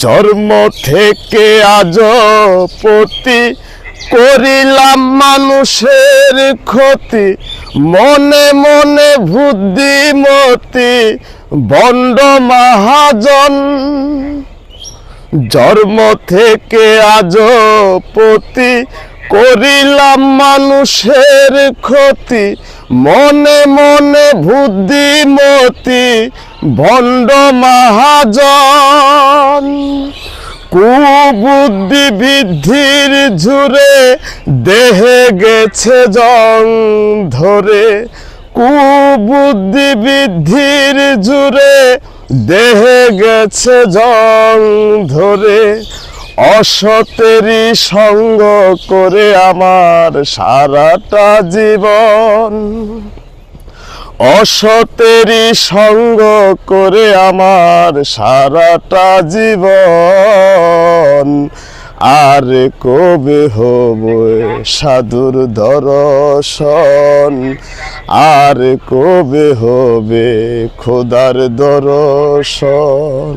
জন্ম থেকে আজ প্রতি করিলাম মানুষের ক্ষতি, মনে মনে বুদ্ধিমতী বন্ড মহাজন। জন্ম থেকে আজ প্রতি করিলাম মানুষের ক্ষতি, মনে মনে বুদ্ধিমতী ভণ্ড মহাজন। কুবুদ্ধি বৃদ্ধির জুড়ে দেহে গেছে জং ধরে, কুবুদ্ধি বৃদ্ধির জুড়ে দেহে গেছে জং ধরে। অসতেরই সঙ্গ করে আমার সারাটা জীবন, অসতেরই সঙ্গ করে আমার সারাটা জীবন। আর কবে হবে সাধুর দর্শন, আর কবে হবে খোদার দর্শন।